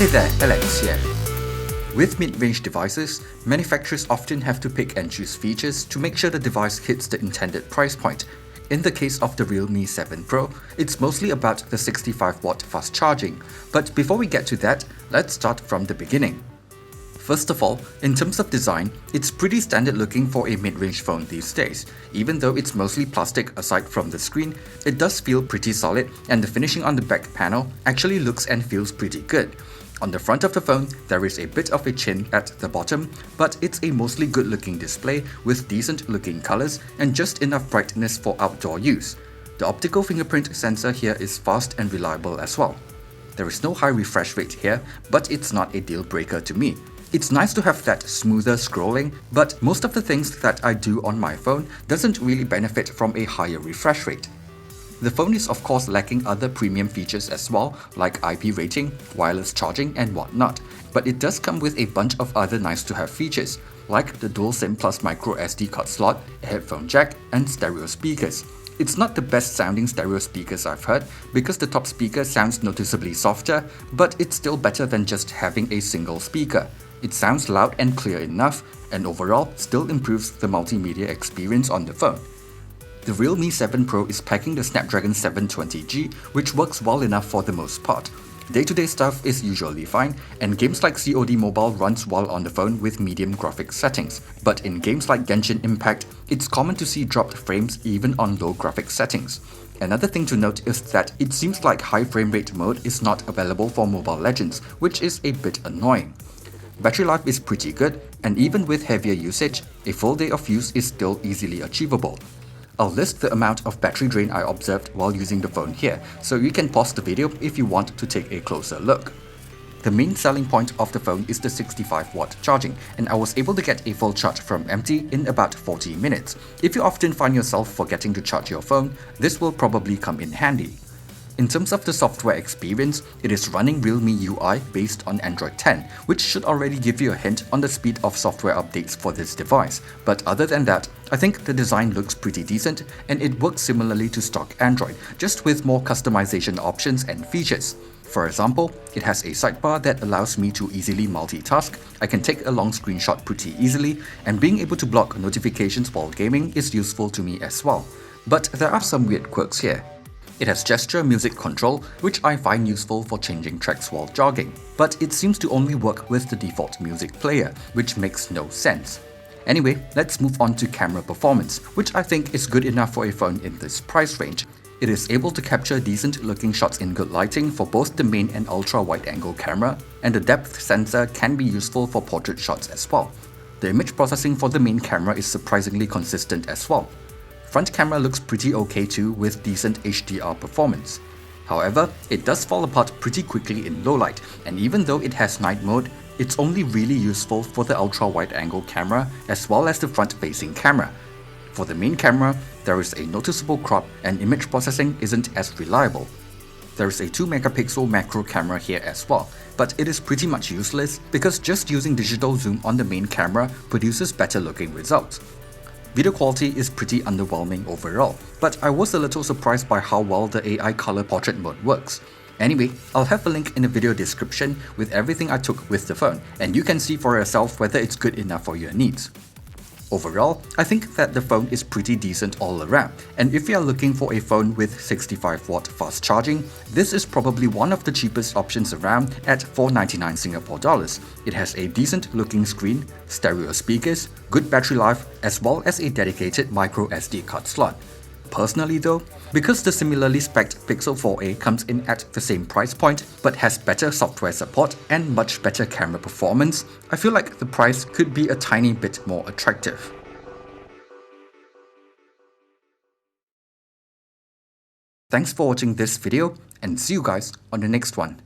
Hey there, Alex here. With mid-range devices, manufacturers often have to pick and choose features to make sure the device hits the intended price point. In the case of the Realme 7 Pro, it's mostly about the 65-watt fast charging. But before we get to that, let's start from the beginning. First of all, in terms of design, it's pretty standard looking for a mid-range phone these days. Even though it's mostly plastic aside from the screen, it does feel pretty solid, and the finishing on the back panel actually looks and feels pretty good. On the front of the phone, there is a bit of a chin at the bottom, but it's a mostly good looking display with decent looking colors and just enough brightness for outdoor use. The optical fingerprint sensor here is fast and reliable as well. There is no high refresh rate here, but it's not a deal breaker to me. It's nice to have that smoother scrolling, but most of the things that I do on my phone doesn't really benefit from a higher refresh rate. The phone is of course lacking other premium features as well, like IP rating, wireless charging and whatnot, but it does come with a bunch of other nice to have features, like the dual SIM plus micro SD card slot, a headphone jack and stereo speakers. It's not the best sounding stereo speakers I've heard because the top speaker sounds noticeably softer, but it's still better than just having a single speaker. It sounds loud and clear enough, and overall still improves the multimedia experience on the phone. The Realme 7 Pro is packing the Snapdragon 720G, which works well enough for the most part. Day-to-day stuff is usually fine, and games like COD Mobile runs well on the phone with medium graphics settings. But in games like Genshin Impact, it's common to see dropped frames even on low graphics settings. Another thing to note is that it seems like high frame rate mode is not available for Mobile Legends, which is a bit annoying. Battery life is pretty good, and even with heavier usage, a full day of use is still easily achievable. I'll list the amount of battery drain I observed while using the phone here, so you can pause the video if you want to take a closer look. The main selling point of the phone is the 65-watt charging, and I was able to get a full charge from empty in about 40 minutes. If you often find yourself forgetting to charge your phone, this will probably come in handy. In terms of the software experience, it is running Realme UI based on Android 10, which should already give you a hint on the speed of software updates for this device. But other than that, I think the design looks pretty decent and it works similarly to stock Android, just with more customization options and features. For example, it has a sidebar that allows me to easily multitask, I can take a long screenshot pretty easily, and being able to block notifications while gaming is useful to me as well. But there are some weird quirks here. It has gesture music control, which I find useful for changing tracks while jogging, but it seems to only work with the default music player, which makes no sense. Anyway, let's move on to camera performance, which I think is good enough for a phone in this price range. It is able to capture decent looking shots in good lighting for both the main and ultra wide angle camera, and the depth sensor can be useful for portrait shots as well. The image processing for the main camera is surprisingly consistent as well. Front camera looks pretty okay too with decent HDR performance. However, it does fall apart pretty quickly in low light, and even though it has night mode, it's only really useful for the ultra wide angle camera as well as the front facing camera. For the main camera, there is a noticeable crop and image processing isn't as reliable. There is a 2 megapixel macro camera here as well, but it is pretty much useless because just using digital zoom on the main camera produces better looking results. Video quality is pretty underwhelming overall, but I was a little surprised by how well the AI color portrait mode works. Anyway, I'll have a link in the video description with everything I took with the phone, and you can see for yourself whether it's good enough for your needs. Overall, I think that the phone is pretty decent all around, and if you are looking for a phone with 65-watt fast charging, this is probably one of the cheapest options around at 499 Singapore dollars. It has a decent looking screen, stereo speakers, good battery life, as well as a dedicated micro SD card slot. Personally though, because the similarly spec'd Pixel 4a comes in at the same price point but has better software support and much better camera performance, I feel like the price could be a tiny bit more attractive. Thanks for watching this video and see you guys on the next one.